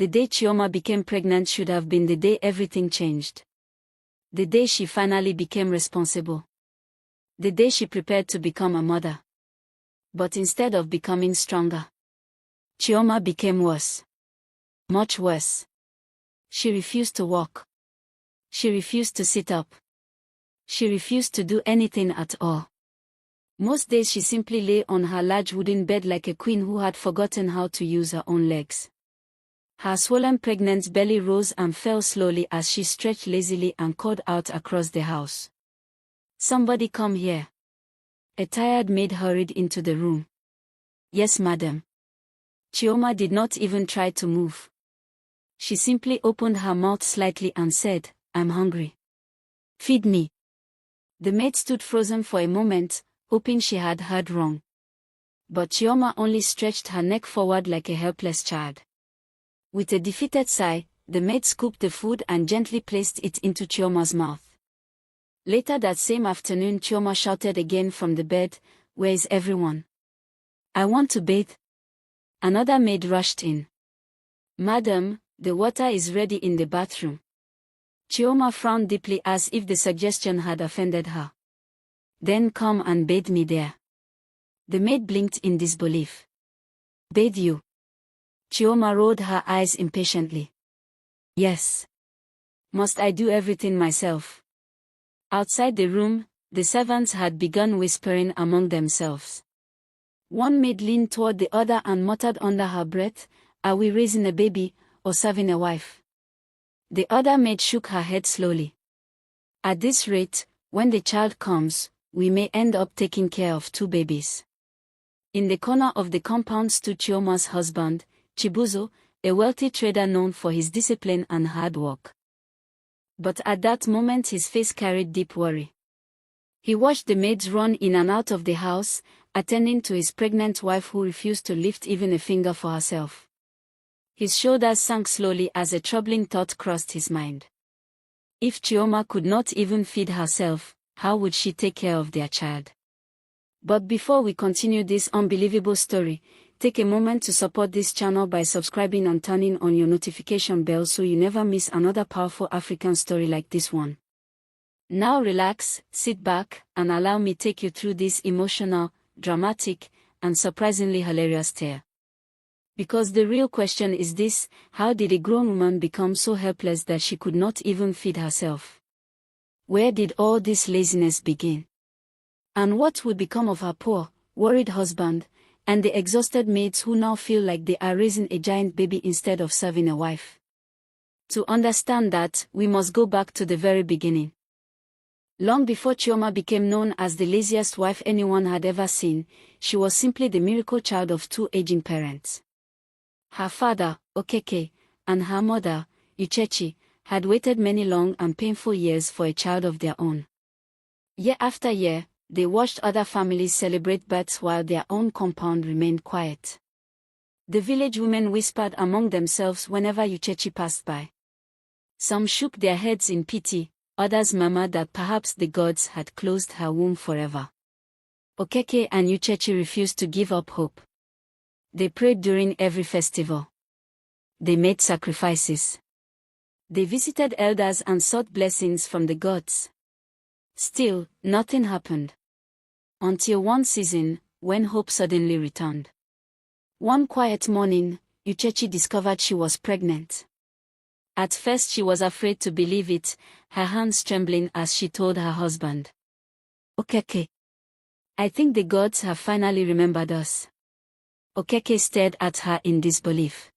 The day Chioma became pregnant should have been the day everything changed. The day she finally became responsible. The day she prepared to become a mother. But instead of becoming stronger, Chioma became worse. Much worse. She refused to walk. She refused to sit up. She refused to do anything at all. Most days she simply lay on her large wooden bed like a queen who had forgotten how to use her own legs. Her swollen pregnant belly rose and fell slowly as she stretched lazily and called out across the house. "Somebody come here." A tired maid hurried into the room. "Yes, madam." Chioma did not even try to move. She simply opened her mouth slightly and said, "I'm hungry. Feed me." The maid stood frozen for a moment, hoping she had heard wrong. But Chioma only stretched her neck forward like a helpless child. With a defeated sigh, the maid scooped the food and gently placed it into Chioma's mouth. Later that same afternoon, Chioma shouted again from the bed, "Where is everyone? I want to bathe." Another maid rushed in. "Madam, the water is ready in the bathroom." Chioma frowned deeply as if the suggestion had offended her. "Then come and bathe me there." The maid blinked in disbelief. "Bathe you?" Chioma rolled her eyes impatiently. "Yes. Must I do everything myself?" Outside the room, the servants had begun whispering among themselves. One maid leaned toward the other and muttered under her breath, "Are we raising a baby, or serving a wife?" The other maid shook her head slowly. "At this rate, when the child comes, we may end up taking care of 2 babies." In the corner of the compound stood Chioma's husband, Chibuzo, a wealthy trader known for his discipline and hard work. But at that moment his face carried deep worry. He watched the maids run in and out of the house, attending to his pregnant wife who refused to lift even a finger for herself. His shoulders sank slowly as a troubling thought crossed his mind. If Chioma could not even feed herself, how would she take care of their child? But before we continue this unbelievable story, take a moment to support this channel by subscribing and turning on your notification bell so you never miss another powerful African story like this one. Now relax, sit back, and allow me take you through this emotional, dramatic, and surprisingly hilarious tale. Because the real question is this: how did a grown woman become so helpless that she could not even feed herself? Where did all this laziness begin? And what would become of her poor, worried husband, and the exhausted maids who now feel like they are raising a giant baby instead of serving a wife? To understand that, we must go back to the very beginning. Long before Chioma became known as the laziest wife anyone had ever seen, she was simply the miracle child of 2 aging parents. Her father, Okeke, and her mother, Uchechi, had waited many long and painful years for a child of their own. Year after year, they watched other families celebrate births while their own compound remained quiet. The village women whispered among themselves whenever Uchechi passed by. Some shook their heads in pity, others murmured that perhaps the gods had closed her womb forever. Okeke and Uchechi refused to give up hope. They prayed during every festival. They made sacrifices. They visited elders and sought blessings from the gods. Still, nothing happened. Until one season, when hope suddenly returned. One quiet morning, Uchechi discovered she was pregnant. At first she was afraid to believe it, her hands trembling as she told her husband. "Okeke, I think the gods have finally remembered us." Okeke stared at her in disbelief.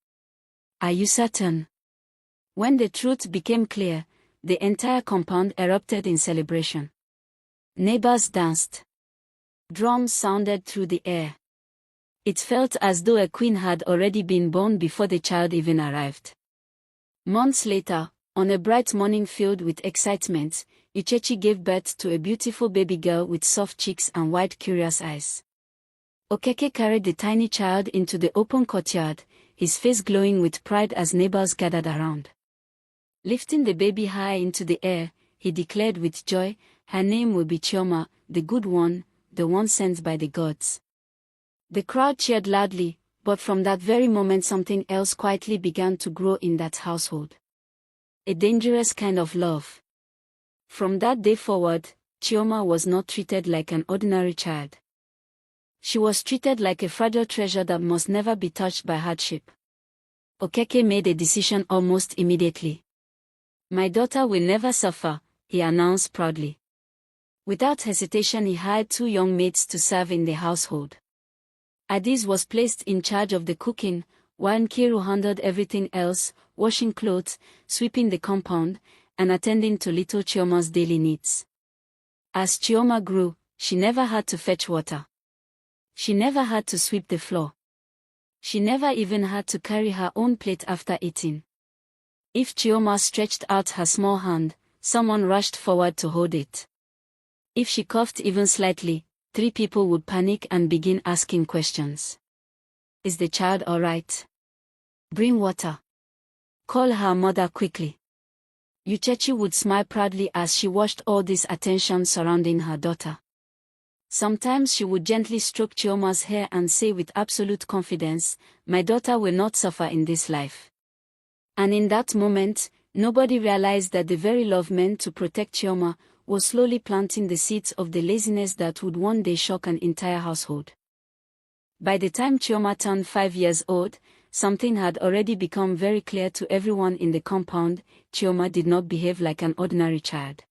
"Are you certain?" When the truth became clear, the entire compound erupted in celebration. Neighbors danced. Drums sounded through the air. It felt as though a queen had already been born before the child even arrived. Months later, on a bright morning filled with excitement, Uchechi gave birth to a beautiful baby girl with soft cheeks and wide curious eyes. Okeke carried the tiny child into the open courtyard, his face glowing with pride as neighbors gathered around. Lifting the baby high into the air, he declared with joy, "Her name will be Chioma, the good one, the one sent by the gods." The crowd cheered loudly, But from that very moment something else quietly began to grow in that household. A dangerous kind of love. From that day forward, Chioma was not treated like an ordinary child. She was treated like a fragile treasure that must never be touched by hardship. Okeke made a decision almost immediately. "My daughter will never suffer," he announced proudly. Without hesitation he hired 2 young maids to serve in the household. Addis was placed in charge of the cooking, while Nkiru handled everything else, washing clothes, sweeping the compound, and attending to little Chioma's daily needs. As Chioma grew, she never had to fetch water. She never had to sweep the floor. She never even had to carry her own plate after eating. If Chioma stretched out her small hand, someone rushed forward to hold it. If she coughed even slightly, 3 people would panic and begin asking questions. "Is the child all right? Bring water. Call her mother quickly." Uchechi would smile proudly as she watched all this attention surrounding her daughter. Sometimes she would gently stroke Chioma's hair and say with absolute confidence, "My daughter will not suffer in this life." And in that moment, nobody realized that the very love meant to protect Chioma was slowly planting the seeds of the laziness that would one day shock an entire household. By the time Chioma turned 5 years old, something had already become very clear to everyone in the compound: Chioma did not behave like an ordinary child.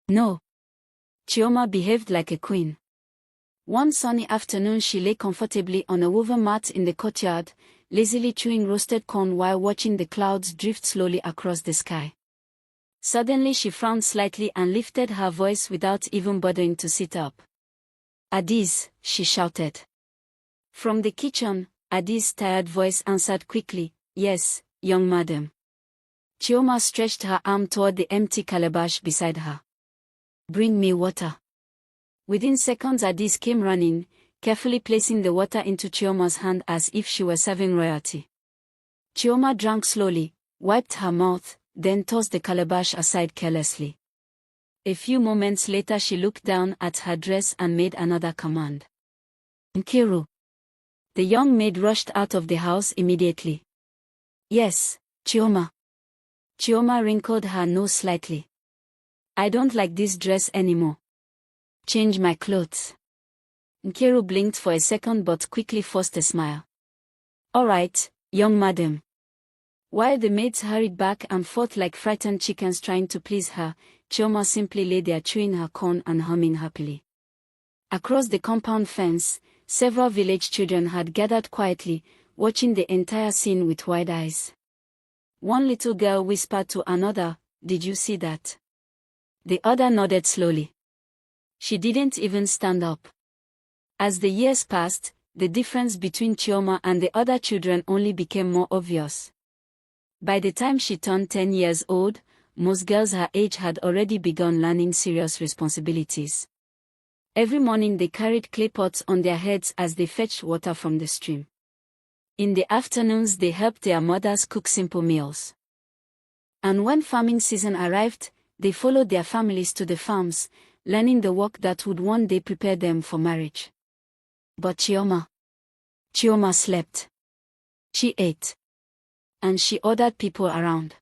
No. Chioma behaved like a queen. One sunny afternoon she lay comfortably on a woven mat in the courtyard, lazily chewing roasted corn while watching the clouds drift slowly across the sky. Suddenly she frowned slightly and lifted her voice without even bothering to sit up. "Addis," she shouted. From the kitchen, Addis' tired voice answered quickly, "Yes, young madam." Chioma stretched her arm toward the empty calabash beside her. "Bring me water." Within seconds Addis came running, carefully placing the water into Chioma's hand as if she were serving royalty. Chioma drank slowly, wiped her mouth, then tossed the calabash aside carelessly. A few moments later she looked down at her dress and made another command. "Nkiru." The young maid rushed out of the house immediately. "Yes, Chioma." Chioma wrinkled her nose slightly. "I don't like this dress anymore. Change my clothes." Nkiru blinked for a second but quickly forced a smile. "All right, young madam." While the maids hurried back and forth like frightened chickens trying to please her, Chioma simply lay there chewing her corn and humming happily. Across the compound fence, several village children had gathered quietly, watching the entire scene with wide eyes. One little girl whispered to another, "Did you see that?" The other nodded slowly. She didn't even stand up. As the years passed, the difference between Chioma and the other children only became more obvious. By the time she turned 10 years old, most girls her age had already begun learning serious responsibilities. Every morning they carried clay pots on their heads as they fetched water from the stream. In the afternoons they helped their mothers cook simple meals. And when farming season arrived, they followed their families to the farms, learning the work that would one day prepare them for marriage. But Chioma slept. She ate. And she ordered people around.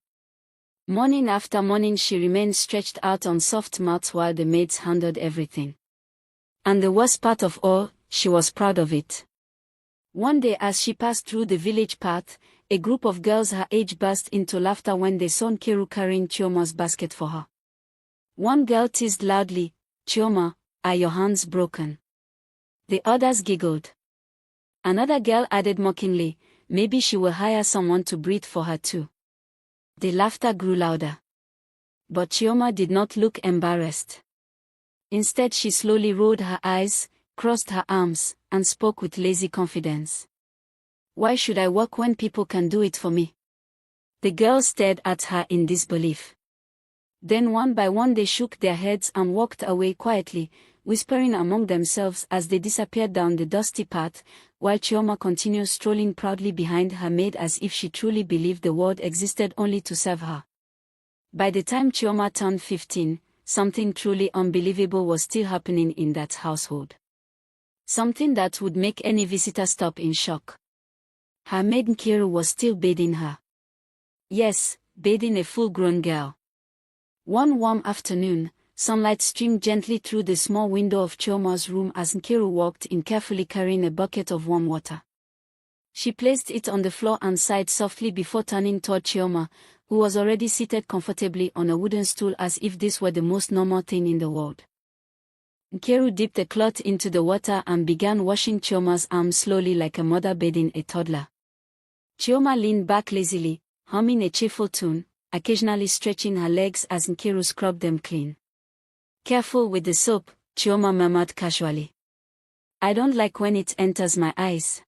Morning after morning she remained stretched out on soft mats while the maids handled everything. And the worst part of all, she was proud of it. One day as she passed through the village path, a group of girls her age burst into laughter when they saw Nkiru carrying Chioma's basket for her. One girl teased loudly, "Chioma, are your hands broken?" The others giggled. Another girl added mockingly, "Maybe she will hire someone to breathe for her too." The laughter grew louder. But Chioma did not look embarrassed. Instead she slowly rolled her eyes, crossed her arms, and spoke with lazy confidence. "Why should I work when people can do it for me?" The girls stared at her in disbelief. Then one by one they shook their heads and walked away quietly, whispering among themselves as they disappeared down the dusty path, while Chioma continued strolling proudly behind her maid as if she truly believed the world existed only to serve her. By the time Chioma turned 15, something truly unbelievable was still happening in that household. Something that would make any visitor stop in shock. Her maid Nkiru was still bathing her. Yes, bathing a full-grown girl. One warm afternoon, sunlight streamed gently through the small window of Chioma's room as Nkiru walked in carefully carrying a bucket of warm water. She placed it on the floor and sighed softly before turning toward Chioma, who was already seated comfortably on a wooden stool as if this were the most normal thing in the world. Nkiru dipped a cloth into the water and began washing Chioma's arms slowly like a mother bathing a toddler. Chioma leaned back lazily, humming a cheerful tune, occasionally stretching her legs as Nkiru scrubbed them clean. "Careful with the soap," Chioma murmured casually. "I don't like when it enters my eyes."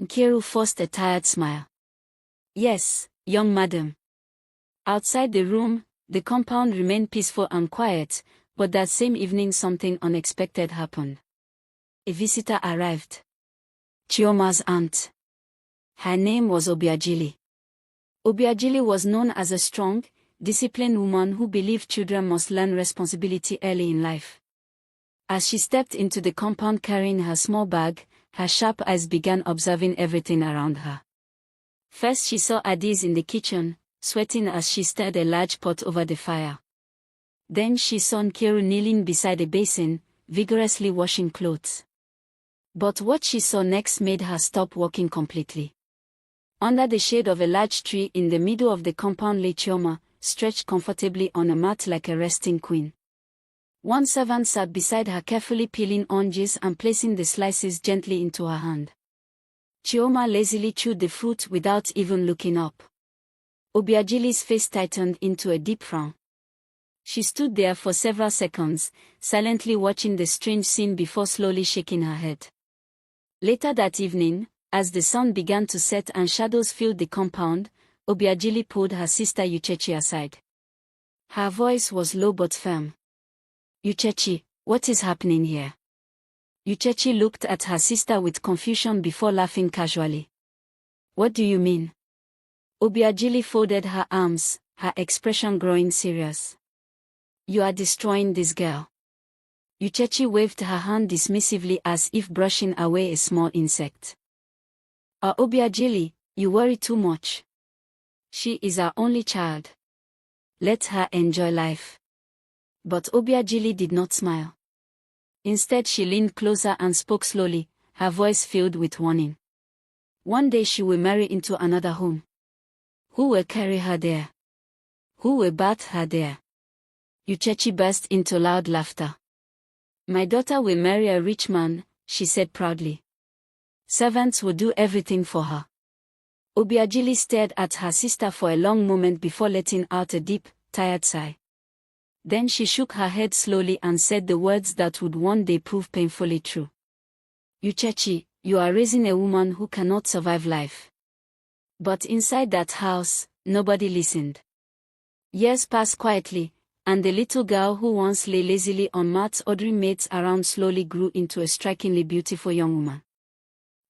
Nkiru forced a tired smile. "Yes, young madam." Outside the room, the compound remained peaceful and quiet, but that same evening something unexpected happened. A visitor arrived. Chioma's aunt. Her name was Obiagili. Obiagili was known as a strong, disciplined woman who believed children must learn responsibility early in life. As she stepped into the compound carrying her small bag, her sharp eyes began observing everything around her. First she saw Adis in the kitchen, sweating as she stirred a large pot over the fire. Then she saw Nkiru kneeling beside a basin, vigorously washing clothes. But what she saw next made her stop walking completely. Under the shade of a large tree in the middle of the compound lay Chioma, stretched comfortably on a mat like a resting queen. One servant sat beside her carefully peeling oranges and placing the slices gently into her hand. Chioma lazily chewed the fruit without even looking up. Obiagili's face tightened into a deep frown. She stood there for several seconds, silently watching the strange scene before slowly shaking her head. Later that evening, as the sun began to set and shadows filled the compound, Obiagili pulled her sister Uchechi aside. Her voice was low but firm. "Uchechi, what is happening here?" Uchechi looked at her sister with confusion before laughing casually. "What do you mean?" Obiagili folded her arms, her expression growing serious. "You are destroying this girl." Uchechi waved her hand dismissively as if brushing away a small insect. Obiagili, you worry too much. She is our only child. Let her enjoy life." But Obiagili did not smile. Instead she leaned closer and spoke slowly, her voice filled with warning. "One day she will marry into another home. Who will carry her there? Who will bath her there?" Uchechi burst into loud laughter. "My daughter will marry a rich man," she said proudly. "Servants will do everything for her." Obiagili stared at her sister for a long moment before letting out a deep, tired sigh. Then she shook her head slowly and said the words that would one day prove painfully true. "Uchechi, you are raising a woman who cannot survive life." But inside that house, nobody listened. Years passed quietly, and the little girl who once lay lazily on mats ordering mates around slowly grew into a strikingly beautiful young woman.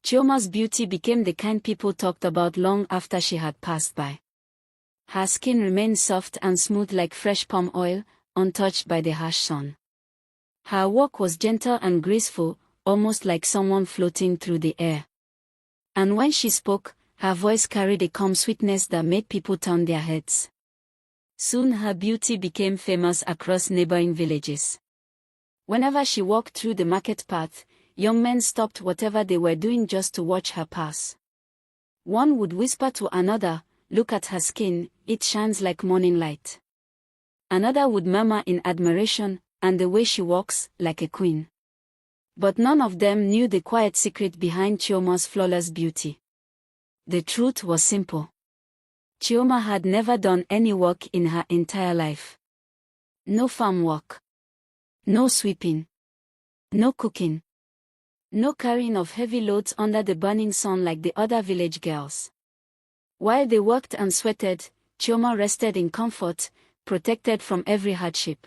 Chioma's beauty became the kind people talked about long after she had passed by. Her skin remained soft and smooth like fresh palm oil, untouched by the harsh sun. Her walk was gentle and graceful, almost like someone floating through the air. And when she spoke, her voice carried a calm sweetness that made people turn their heads. Soon her beauty became famous across neighboring villages. Whenever she walked through the market path, young men stopped whatever they were doing just to watch her pass. One would whisper to another, "Look at her skin, it shines like morning light." Another would murmur in admiration, "And the way she walks, like a queen." But none of them knew the quiet secret behind Chioma's flawless beauty. The truth was simple. Chioma had never done any work in her entire life. No farm work. No sweeping. No cooking. No carrying of heavy loads under the burning sun like the other village girls. While they worked and sweated, Chioma rested in comfort, protected from every hardship.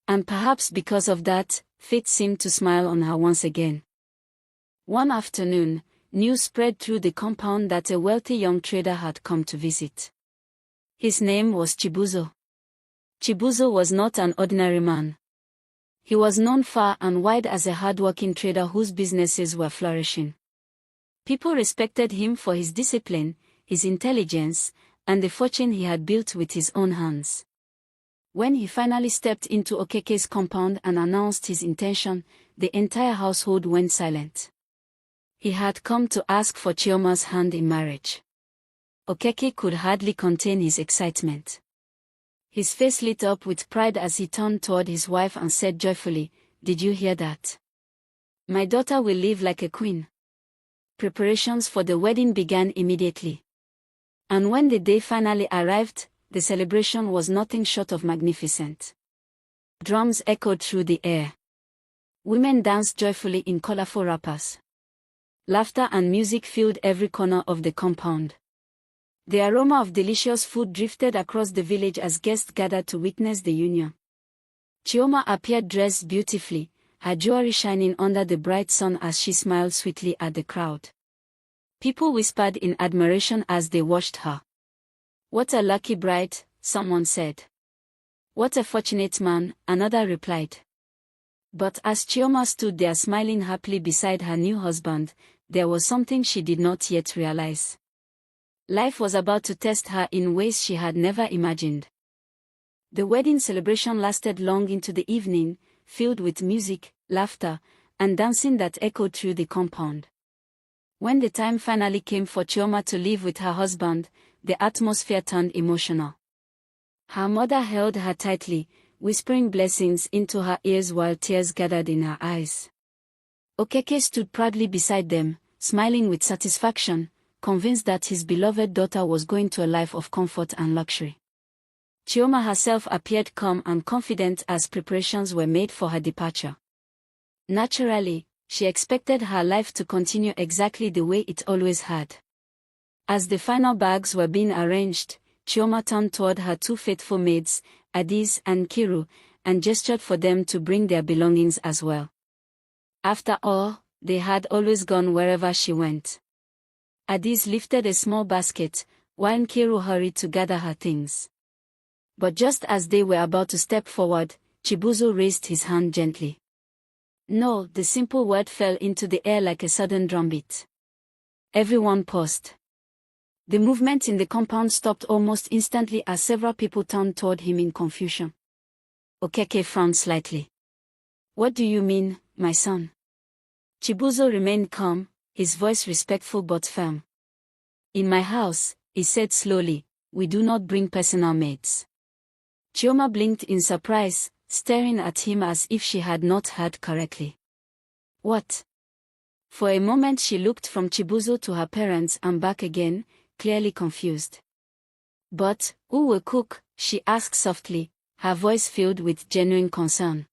And perhaps because of that, fate seemed to smile on her once again. One afternoon, news spread through the compound that a wealthy young trader had come to visit. His name was Chibuzo. Chibuzo was not an ordinary man. He was known far and wide as a hard-working trader whose businesses were flourishing. People respected him for his discipline, his intelligence, and the fortune he had built with his own hands. When he finally stepped into Okeke's compound and announced his intention, the entire household went silent. He had come to ask for Chioma's hand in marriage. Okeke could hardly contain his excitement. His face lit up with pride as he turned toward his wife and said joyfully, "Did you hear that? My daughter will live like a queen." Preparations for the wedding began immediately. And when the day finally arrived, the celebration was nothing short of magnificent. Drums echoed through the air. Women danced joyfully in colorful wrappers. Laughter and music filled every corner of the compound. The aroma of delicious food drifted across the village as guests gathered to witness the union. Chioma appeared dressed beautifully, her jewelry shining under the bright sun as she smiled sweetly at the crowd. People whispered in admiration as they watched her. "What a lucky bride," someone said. "What a fortunate man," another replied. But as Chioma stood there smiling happily beside her new husband, there was something she did not yet realize. Life was about to test her in ways she had never imagined. The wedding celebration lasted long into the evening, filled with music, laughter, and dancing that echoed through the compound. When the time finally came for Chioma to live with her husband, the atmosphere turned emotional. Her mother held her tightly, whispering blessings into her ears while tears gathered in her eyes. Okeke stood proudly beside them, smiling with satisfaction, convinced that his beloved daughter was going to a life of comfort and luxury. Chioma herself appeared calm and confident as preparations were made for her departure. Naturally, she expected her life to continue exactly the way it always had. As the final bags were being arranged, Chioma turned toward her two faithful maids, Adis and Kiru, and gestured for them to bring their belongings as well. After all, they had always gone wherever she went. Adis lifted a small basket, while Kiru hurried to gather her things. But just as they were about to step forward, Chibuzo raised his hand gently. "No," the simple word fell into the air like a sudden drumbeat. Everyone paused. The movement in the compound stopped almost instantly as several people turned toward him in confusion. Okeke frowned slightly. "What do you mean, my son?" Chibuzo remained calm, his voice respectful but firm. "In my house," he said slowly, "we do not bring personal maids." Chioma blinked in surprise, staring at him as if she had not heard correctly. "What?" For a moment she looked from Chibuzo to her parents and back again, clearly confused. "But, who will cook?" she asked softly, her voice filled with genuine concern.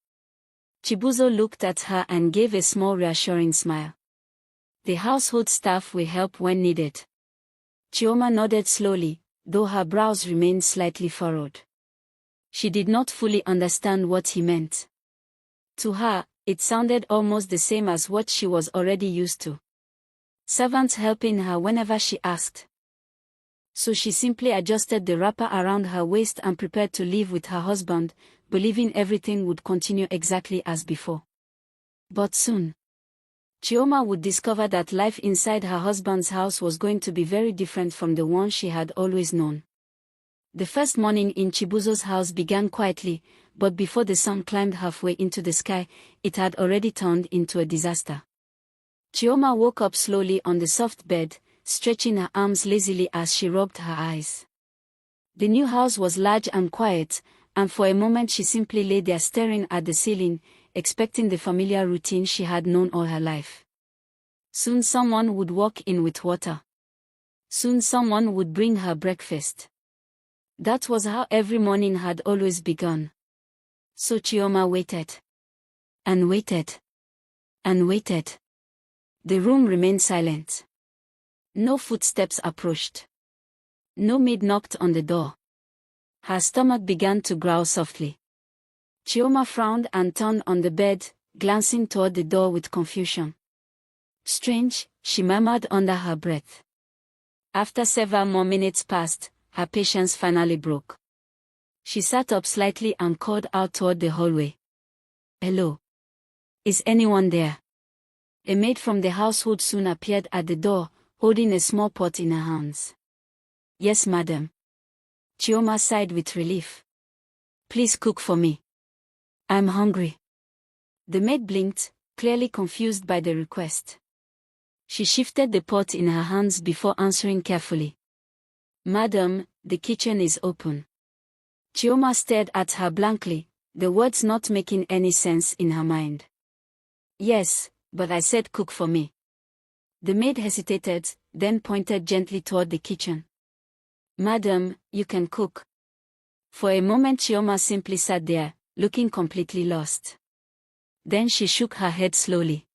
Chibuzo looked at her and gave a small reassuring smile. "The household staff will help when needed." Chioma nodded slowly, though her brows remained slightly furrowed. She did not fully understand what he meant. To her, it sounded almost the same as what she was already used to. Servants helping her whenever she asked. So she simply adjusted the wrapper around her waist and prepared to live with her husband, believing everything would continue exactly as before. But soon, Chioma would discover that life inside her husband's house was going to be very different from the one she had always known. The first morning in Chibuzo's house began quietly, but before the sun climbed halfway into the sky, it had already turned into a disaster. Chioma woke up slowly on the soft bed, stretching her arms lazily as she rubbed her eyes. The new house was large and quiet, and for a moment she simply lay there staring at the ceiling, expecting the familiar routine she had known all her life. Soon someone would walk in with water. Soon someone would bring her breakfast. That was how every morning had always begun. So Chioma waited. And waited. And waited. The room remained silent. No footsteps approached. No maid knocked on the door. Her stomach began to growl softly. Chioma frowned and turned on the bed, glancing toward the door with confusion. "Strange," she murmured under her breath. After several more minutes passed, her patience finally broke. She sat up slightly and called out toward the hallway. "Hello. Is anyone there?" A maid from the household soon appeared at the door, holding a small pot in her hands. "Yes, madam." Chioma sighed with relief. "Please cook for me. I'm hungry." The maid blinked, clearly confused by the request. She shifted the pot in her hands before answering carefully. "Madam, the kitchen is open." Chioma stared at her blankly, the words not making any sense in her mind. "Yes, but I said cook for me." The maid hesitated, then pointed gently toward the kitchen. "Madam, you can cook." For a moment Chioma simply sat there, looking completely lost. Then she shook her head slowly.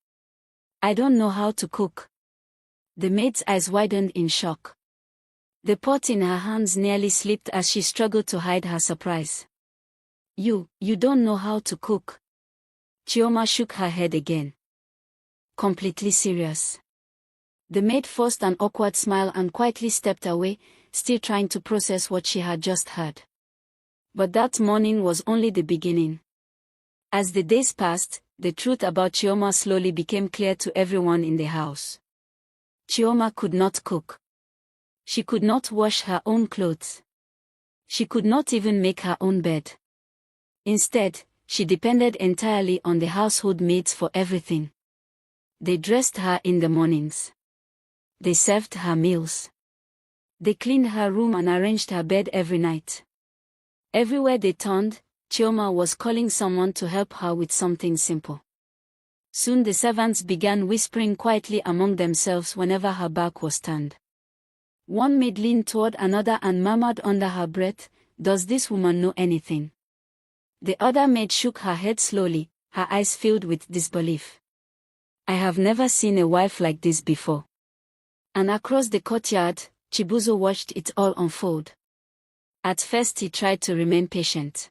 "I don't know how to cook." The maid's eyes widened in shock. The pot in her hands nearly slipped as she struggled to hide her surprise. You don't know how to cook?" Chioma shook her head again. Completely serious. The maid forced an awkward smile and quietly stepped away, still trying to process what she had just heard. But that morning was only the beginning. As the days passed, the truth about Chioma slowly became clear to everyone in the house. Chioma could not cook. She could not wash her own clothes. She could not even make her own bed. Instead, she depended entirely on the household maids for everything. They dressed her in the mornings. They served her meals. They cleaned her room and arranged her bed every night. Everywhere they turned, Chioma was calling someone to help her with something simple. Soon the servants began whispering quietly among themselves whenever her back was turned. One maid leaned toward another and murmured under her breath, "Does this woman know anything?" The other maid shook her head slowly, her eyes filled with disbelief. "I have never seen a wife like this before." And across the courtyard, Chibuzo watched it all unfold. At first he tried to remain patient.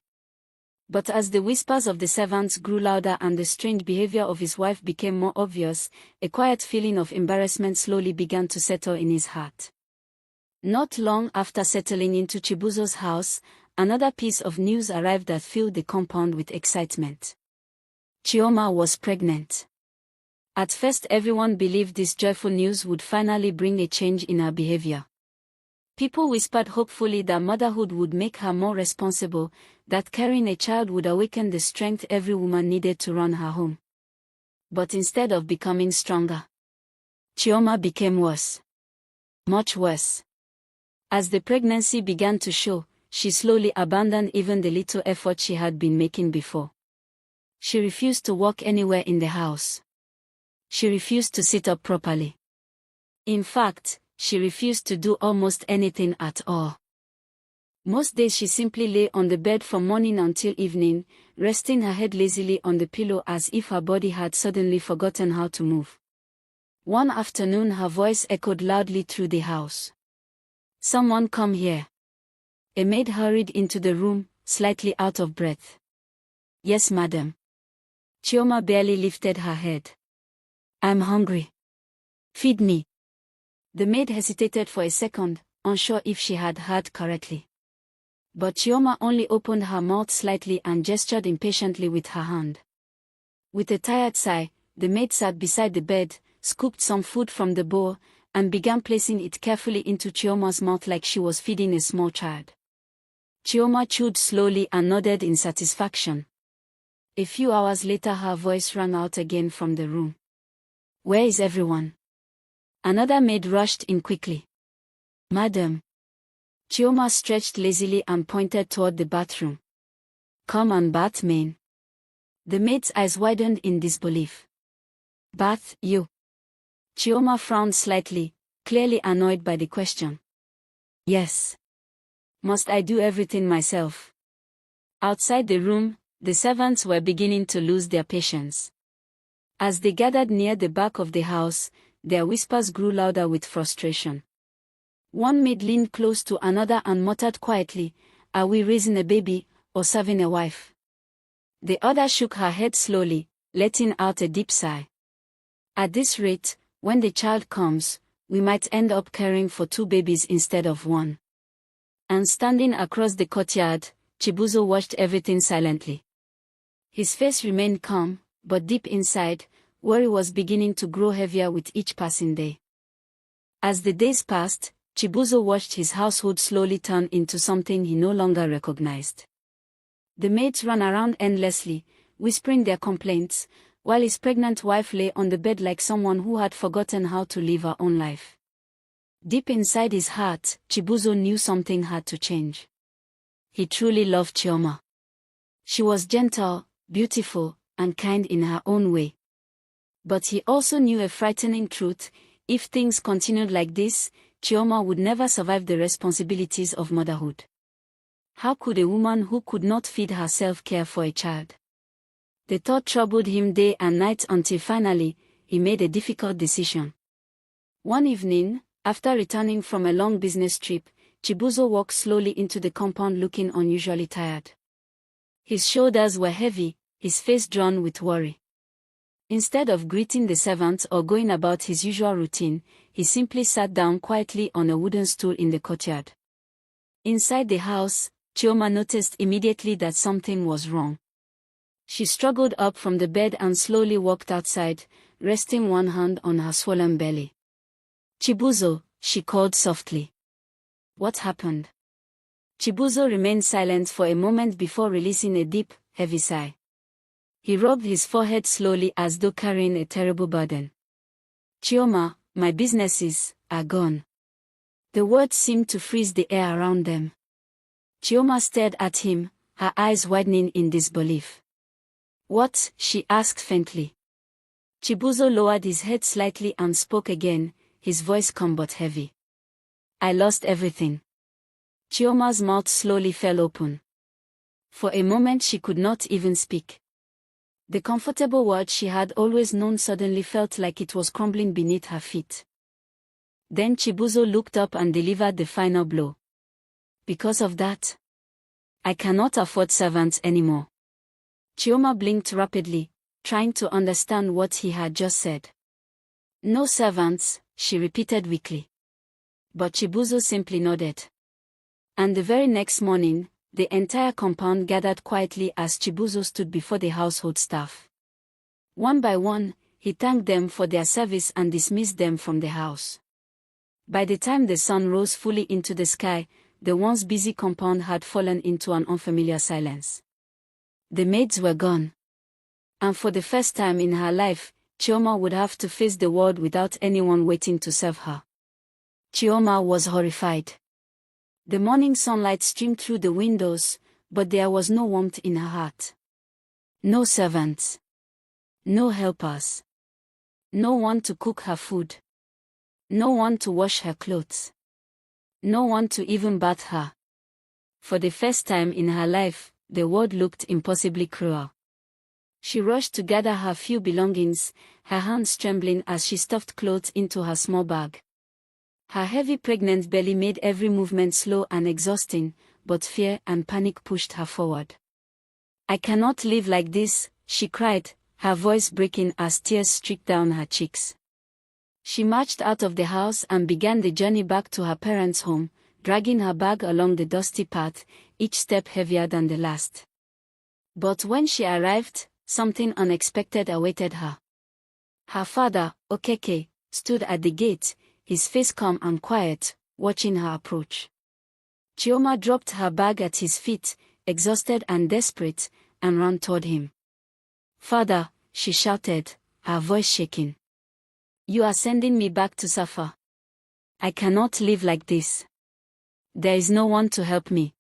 But as the whispers of the servants grew louder and the strange behavior of his wife became more obvious, a quiet feeling of embarrassment slowly began to settle in his heart. Not long after settling into Chibuzo's house, another piece of news arrived that filled the compound with excitement. Chioma was pregnant. At first everyone believed this joyful news would finally bring a change in her behavior. People whispered hopefully that motherhood would make her more responsible, that carrying a child would awaken the strength every woman needed to run her home. But instead of becoming stronger, Chioma became worse. Much worse. As the pregnancy began to show, she slowly abandoned even the little effort she had been making before. She refused to walk anywhere in the house. She refused to sit up properly. In fact, she refused to do almost anything at all. Most days she simply lay on the bed from morning until evening, resting her head lazily on the pillow as if her body had suddenly forgotten how to move. One afternoon her voice echoed loudly through the house. "Someone come here." A maid hurried into the room, slightly out of breath. "Yes, madam." Chioma barely lifted her head. "I'm hungry. Feed me." The maid hesitated for a second, unsure if she had heard correctly. But Chioma only opened her mouth slightly and gestured impatiently with her hand. With a tired sigh, the maid sat beside the bed, scooped some food from the bowl, and began placing it carefully into Chioma's mouth like she was feeding a small child. Chioma chewed slowly and nodded in satisfaction. A few hours later her voice rang out again from the room. "Where is everyone?" Another maid rushed in quickly. "Madam." Chioma stretched lazily and pointed toward the bathroom. "Come and bath, main." The maid's eyes widened in disbelief. "Bath, you?" Chioma frowned slightly, clearly annoyed by the question. "Yes. Must I do everything myself?" Outside the room, the servants were beginning to lose their patience. As they gathered near the back of the house, their whispers grew louder with frustration. One maid leaned close to another and muttered quietly, "Are we raising a baby, or serving a wife?" The other shook her head slowly, letting out a deep sigh. "At this rate, when the child comes, we might end up caring for 2 babies instead of 1. And standing across the courtyard, Chibuzo watched everything silently. His face remained calm, but deep inside, Worry was beginning to grow heavier with each passing day. As the days passed, Chibuzo watched his household slowly turn into something he no longer recognized. The maids ran around endlessly, whispering their complaints, while his pregnant wife lay on the bed like someone who had forgotten how to live her own life. Deep inside his heart, Chibuzo knew something had to change. He truly loved Chioma. She was gentle, beautiful, and kind in her own way. But he also knew a frightening truth: if things continued like this, Chioma would never survive the responsibilities of motherhood. How could a woman who could not feed herself care for a child? The thought troubled him day and night until finally, he made a difficult decision. One evening, after returning from a long business trip, Chibuzo walked slowly into the compound looking unusually tired. His shoulders were heavy, his face drawn with worry. Instead of greeting the servants or going about his usual routine, he simply sat down quietly on a wooden stool in the courtyard. Inside the house, Chioma noticed immediately that something was wrong. She struggled up from the bed and slowly walked outside, resting one hand on her swollen belly. "Chibuzo," she called softly. "What happened?" Chibuzo remained silent for a moment before releasing a deep, heavy sigh. He rubbed his forehead slowly as though carrying a terrible burden. "Chioma, my businesses are gone." The words seemed to freeze the air around them. Chioma stared at him, her eyes widening in disbelief. "What?" she asked faintly. Chibuzo lowered his head slightly and spoke again, his voice calm but heavy. "I lost everything." Chioma's mouth slowly fell open. For a moment she could not even speak. The comfortable world she had always known suddenly felt like it was crumbling beneath her feet. Then Chibuzo looked up and delivered the final blow. "Because of that, I cannot afford servants anymore." Chioma blinked rapidly, trying to understand what he had just said. "No servants," she repeated weakly. But Chibuzo simply nodded. And the very next morning, the entire compound gathered quietly as Chibuzo stood before the household staff. One by one, he thanked them for their service and dismissed them from the house. By the time the sun rose fully into the sky, the once busy compound had fallen into an unfamiliar silence. The maids were gone. And for the first time in her life, Chioma would have to face the world without anyone waiting to serve her. Chioma was horrified. The morning sunlight streamed through the windows, but there was no warmth in her heart. No servants. No helpers. No one to cook her food. No one to wash her clothes. No one to even bath her. For the first time in her life, the world looked impossibly cruel. She rushed to gather her few belongings, her hands trembling as she stuffed clothes into her small bag. Her heavy pregnant belly made every movement slow and exhausting, but fear and panic pushed her forward. "I cannot live like this," she cried, her voice breaking as tears streaked down her cheeks. She marched out of the house and began the journey back to her parents' home, dragging her bag along the dusty path, each step heavier than the last. But when she arrived, something unexpected awaited her. Her father, Okeke, stood at the gate, his face calm and quiet, watching her approach. Chioma dropped her bag at his feet, exhausted and desperate, and ran toward him. "Father," she shouted, her voice shaking. "You are sending me back to suffer. I cannot live like this. There is no one to help me."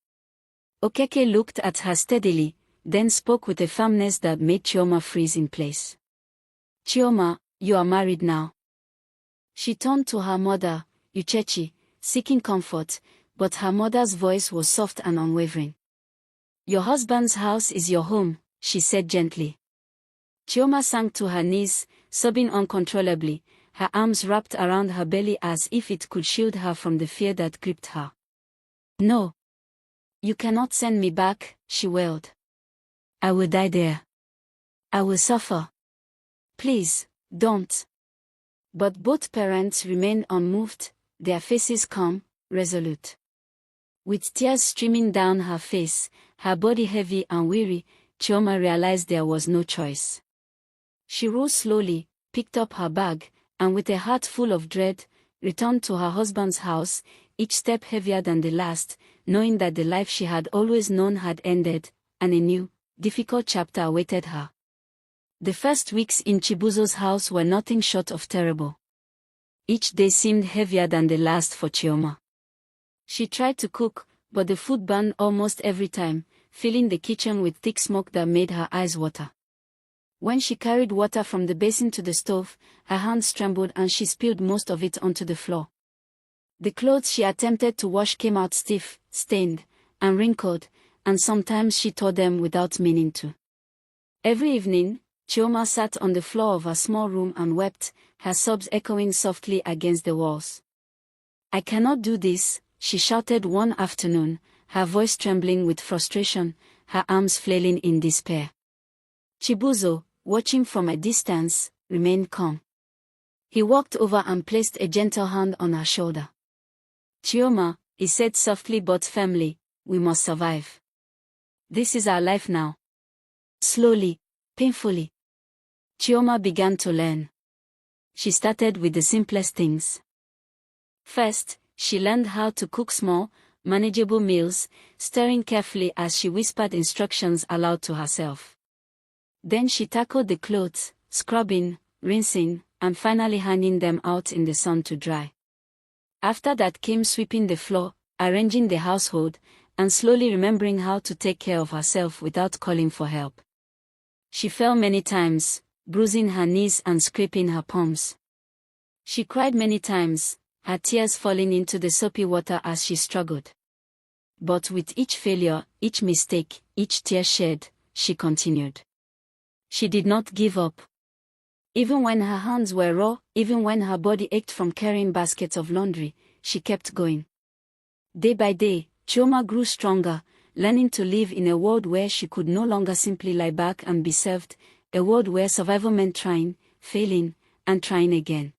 Okeke looked at her steadily, then spoke with a firmness that made Chioma freeze in place. "Chioma, you are married now." She turned to her mother, Uchechi, seeking comfort, but her mother's voice was soft and unwavering. "Your husband's house is your home," she said gently. Chioma sank to her knees, sobbing uncontrollably, her arms wrapped around her belly as if it could shield her from the fear that gripped her. "No. You cannot send me back," she wailed. "I will die there. I will suffer. Please, don't." But both parents remained unmoved, their faces calm, resolute. With tears streaming down her face, her body heavy and weary, Chioma realized there was no choice. She rose slowly, picked up her bag, and with a heart full of dread, returned to her husband's house, each step heavier than the last, knowing that the life she had always known had ended, and a new, difficult chapter awaited her. The first weeks in Chibuzo's house were nothing short of terrible. Each day seemed heavier than the last for Chioma. She tried to cook, but the food burned almost every time, filling the kitchen with thick smoke that made her eyes water. When she carried water from the basin to the stove, her hands trembled and she spilled most of it onto the floor. The clothes she attempted to wash came out stiff, stained, and wrinkled, and sometimes she tore them without meaning to. Every evening, Chioma sat on the floor of her small room and wept, her sobs echoing softly against the walls. "I cannot do this," she shouted one afternoon, her voice trembling with frustration, her arms flailing in despair. Chibuzo, watching from a distance, remained calm. He walked over and placed a gentle hand on her shoulder. "Chioma," he said softly but firmly, "we must survive. This is our life now." Slowly, painfully, Chioma began to learn. She started with the simplest things. First, she learned how to cook small, manageable meals, stirring carefully as she whispered instructions aloud to herself. Then she tackled the clothes, scrubbing, rinsing, and finally hanging them out in the sun to dry. After that came sweeping the floor, arranging the household, and slowly remembering how to take care of herself without calling for help. She fell many times, bruising her knees and scraping her palms. She cried many times, her tears falling into the soapy water as she struggled. But with each failure, each mistake, each tear shed, she continued. She did not give up. Even when her hands were raw, even when her body ached from carrying baskets of laundry, she kept going. Day by day, Chioma grew stronger, learning to live in a world where she could no longer simply lie back and be served, a world where survival meant trying, failing, and trying again.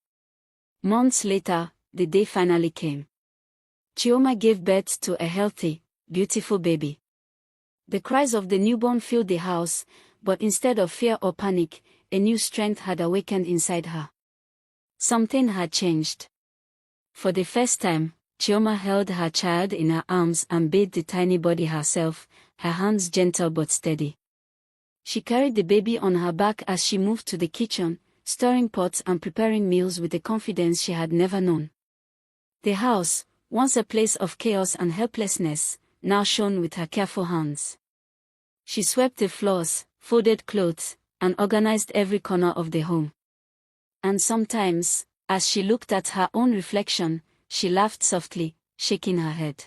Months later, the day finally came. Chioma gave birth to a healthy, beautiful baby. The cries of the newborn filled the house, but instead of fear or panic, a new strength had awakened inside her. Something had changed. For the first time, Chioma held her child in her arms and bathed the tiny body herself, her hands gentle but steady. She carried the baby on her back as she moved to the kitchen, stirring pots and preparing meals with a confidence she had never known. The house, once a place of chaos and helplessness, now shone with her careful hands. She swept the floors, folded clothes, and organized every corner of the home. And sometimes, as she looked at her own reflection, she laughed softly, shaking her head.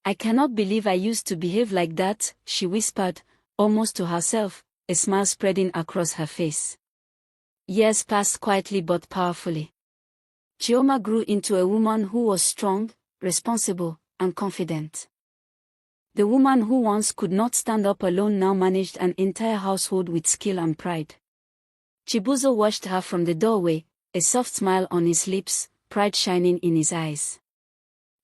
"I cannot believe I used to behave like that," she whispered, almost to herself, a smile spreading across her face. Years passed quietly but powerfully. Chioma grew into a woman who was strong, responsible, and confident. The woman who once could not stand up alone now managed an entire household with skill and pride. Chibuzo watched her from the doorway, a soft smile on his lips, pride shining in his eyes.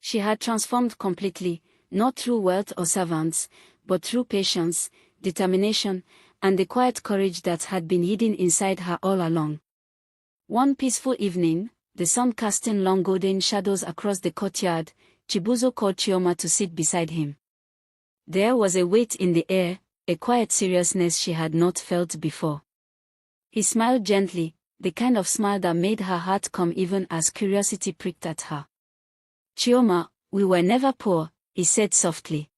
She had transformed completely, not through wealth or servants, but through patience, determination, and the quiet courage that had been hidden inside her all along. One peaceful evening, the sun casting long golden shadows across the courtyard, Chibuzo called Chioma to sit beside him. There was a weight in the air, a quiet seriousness she had not felt before. He smiled gently, the kind of smile that made her heart come even as curiosity pricked at her. "Chioma, we were never poor," he said softly.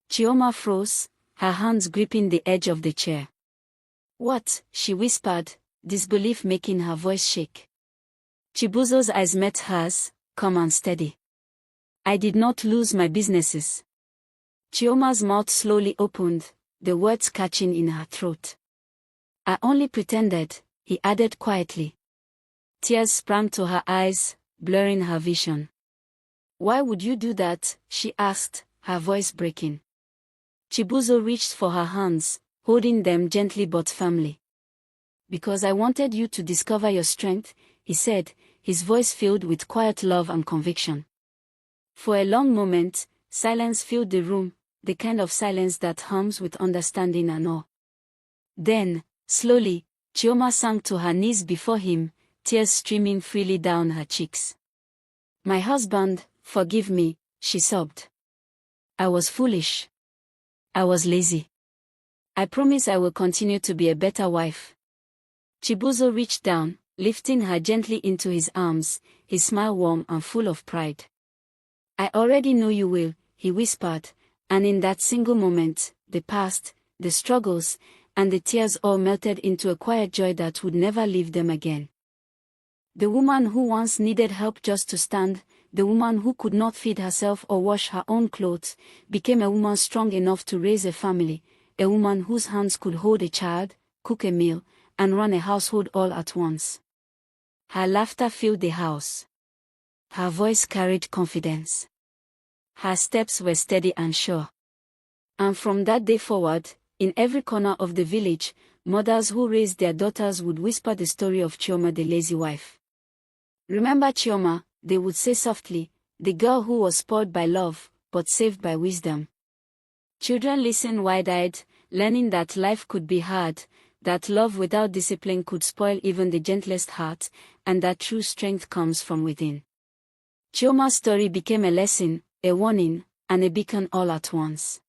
Chioma froze, her hands gripping the edge of the chair. "What?" she whispered, disbelief making her voice shake. Chibuzo's eyes met hers, calm and steady. "I did not lose my businesses." Chioma's mouth slowly opened, the words catching in her throat. "I only pretended," he added quietly. Tears sprang to her eyes, blurring her vision. "Why would you do that?" she asked, her voice breaking. Chibuzo reached for her hands, holding them gently but firmly. "Because I wanted you to discover your strength," he said, his voice filled with quiet love and conviction. For a long moment, silence filled the room, the kind of silence that hums with understanding and awe. Then, slowly, Chioma sank to her knees before him, tears streaming freely down her cheeks. "My husband, forgive me," she sobbed. "I was foolish. I was lazy. I promise I will continue to be a better wife." Chibuzo reached down, lifting her gently into his arms, his smile warm and full of pride. "I already know you will," he whispered, and in that single moment, the past, the struggles, and the tears all melted into a quiet joy that would never leave them again. The woman who once needed help just to stand, the woman who could not feed herself or wash her own clothes, became a woman strong enough to raise a family, a woman whose hands could hold a child, cook a meal, and run a household all at once. Her laughter filled the house. Her voice carried confidence. Her steps were steady and sure. And from that day forward, in every corner of the village, mothers who raised their daughters would whisper the story of Chioma the lazy wife. "Remember Chioma," they would say softly, "the girl who was spoiled by love, but saved by wisdom." Children listened wide-eyed, learning that life could be hard, that love without discipline could spoil even the gentlest heart, and that true strength comes from within. Chioma's story became a lesson, a warning, and a beacon all at once.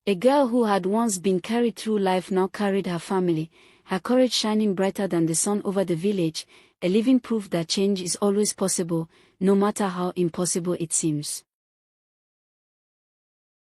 A girl who had once been carried through life now carried her family, her courage shining brighter than the sun over the village, a living proof that change is always possible, no matter how impossible it seems.